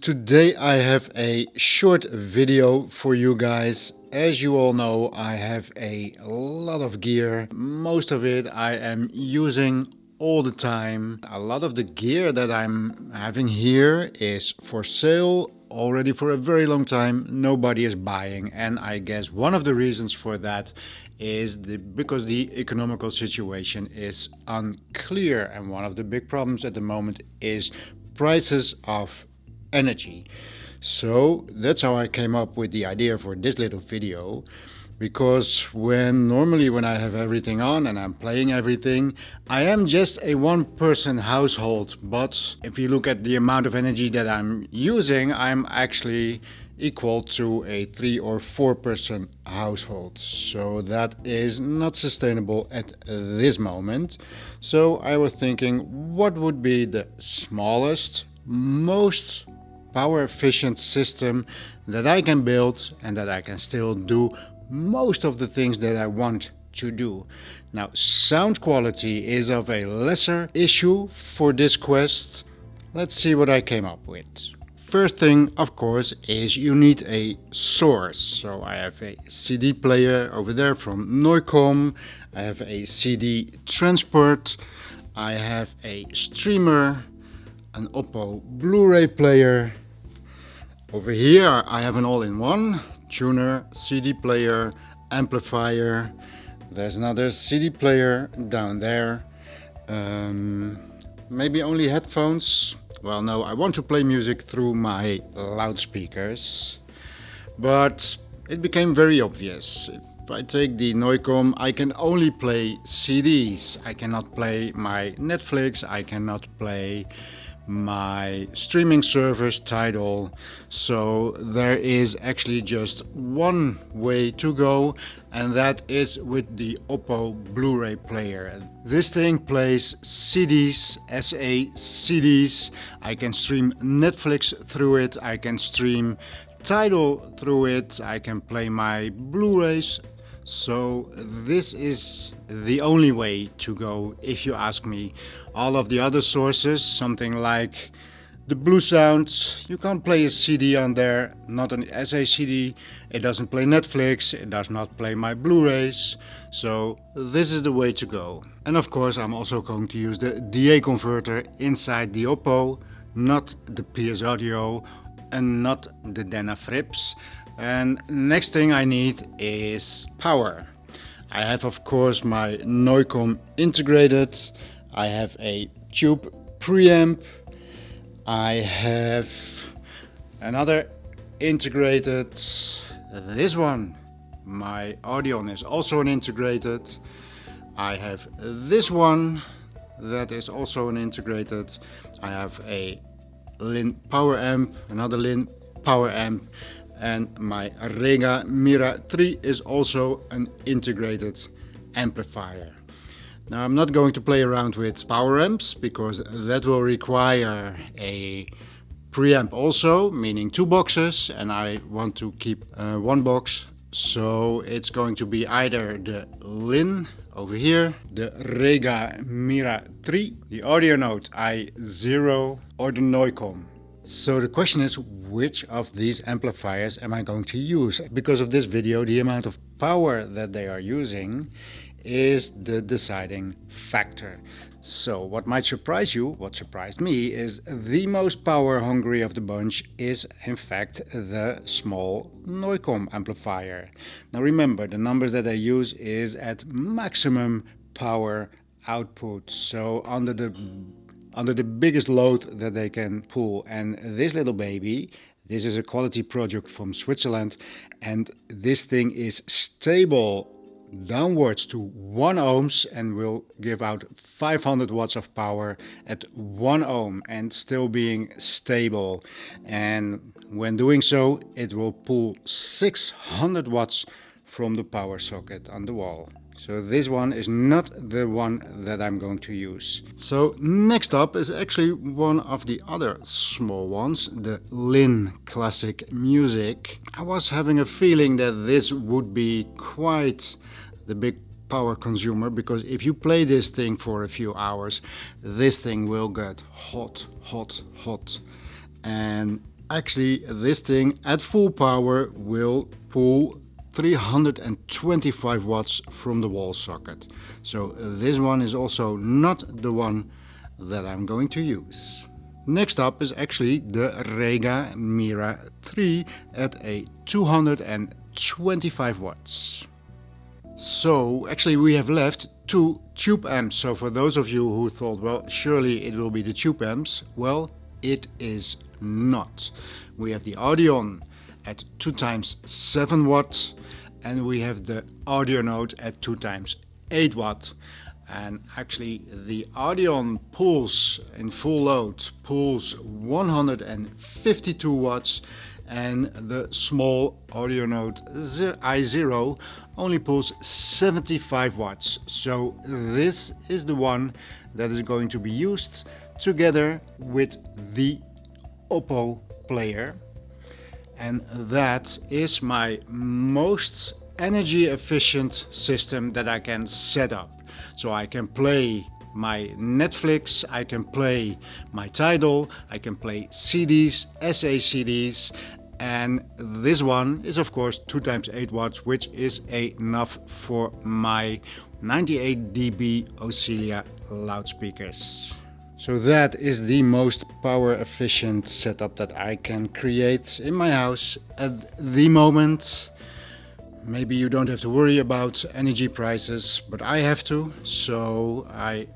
Today I have a short video for you guys. As you all know, I have a lot of gear. Most of it I am using all the time. A lot of the gear that I'm having here is for sale already for a very long time. Nobody is buying, and I guess one of the reasons for that is because the economical situation is unclear, and one of the big problems at the moment is prices of energy. So that's how I came up with the idea for this little video, because normally when I have everything on and I'm playing everything, I am just a one-person household. But if you look at the amount of energy that I'm using, I'm actually equal to a 3 or 4 person household. So that is not sustainable at this moment. So I was thinking, what would be the smallest, most power efficient system that I can build and that I can still do most of the things that I want to do. Now, sound quality is of a lesser issue for this quest. Let's see what I came up with. First thing, of course, is you need a source. So I have a CD player over there from Noicom. I have a CD transport. I have a streamer, an Oppo Blu-ray player. Over here I have an all-in-one tuner, CD player, amplifier. There's another CD player down there. Maybe only headphones. Well, no, I want to play music through my loudspeakers. But it became very obvious. If I take the Noicom, I can only play CDs. I cannot play my Netflix. I cannot play my streaming service Tidal. So there is actually just one way to go, and that is with the Oppo Blu-ray player. This thing plays CDs, SA CDs. I can stream Netflix through it. I can stream Tidal through it. I can play my Blu-rays. So this is the only way to go, if you ask me. All of the other sources, something like the Bluesound, you can't play a CD on there, not an SA CD. It doesn't play Netflix, it does not play my Blu-rays. So this is the way to go. And of course I'm also going to use the DA converter inside the Oppo, not the PS Audio and not the Dena Frips. And next thing I need is power. I have, of course, my Noicom integrated. I have a tube preamp. I have another integrated. This one, my Audion, is also an integrated. I have this one that is also an integrated. I have a Lin power amp, another Lin power amp. And my Rega Mira 3 is also an integrated amplifier. Now I'm not going to play around with power amps because that will require a preamp also, meaning 2 boxes, and I want to keep 1 box. So it's going to be either the Lin over here, the Rega Mira 3, the Audionote i0 or the Noicom. So the question is, which of these amplifiers am I going to use? Because of this video, the amount of power that they are using is the deciding factor. So what might surprise you, what surprised me, is the most power hungry of the bunch is in fact the small Noicom amplifier. Now remember, the numbers that I use is at maximum power output, so under the biggest load that they can pull. And this little baby, this is a quality project from Switzerland, and this thing is stable downwards to 1 ohms and will give out 500 watts of power at 1 ohm and still being stable. And when doing so, it will pull 600 watts from the power socket on the wall. So this one is not the one that I'm going to use. So next up is actually one of the other small ones, the Lin Classic Music. I was having a feeling that this would be quite the big power consumer, because if you play this thing for a few hours, this thing will get hot. And Actually, this thing at full power will pull 325 watts from the wall socket. So this one is also not the one that I'm going to use. Next up is actually the Rega Mira 3 at a 225 watts. So actually we have left two tube amps. So for those of you who thought, well, surely it will be the tube amps, well, it is not. We have the Audion at 2 times 7 watts and we have the Audionote at 2 times 8 watt. And actually the Audion pulls in full load, pulls 152 watts, and the small Audionote i0 only pulls 75 watts. So this is the one that is going to be used together with the Oppo player, and that is my most energy efficient system that I can set up. So I can play my Netflix, I can play my Tidal, I can play CDs, SA CDs, and this one is of course 2 times 8 watts, which is enough for my 98 dB Auxilia loudspeakers. So that is the most power efficient setup that I can create in my house at the moment. Maybe you don't have to worry about energy prices, but I have to. So I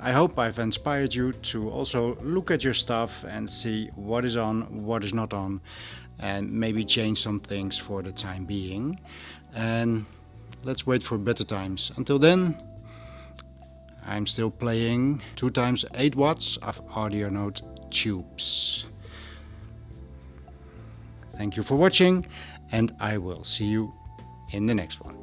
hope I've inspired you to also look at your stuff and see what is on, what is not on, and maybe change some things for the time being. And let's wait for better times. Until then, I'm still playing 2 times 8 watts of Audionote tubes. Thank you for watching, and I will see you in the next one.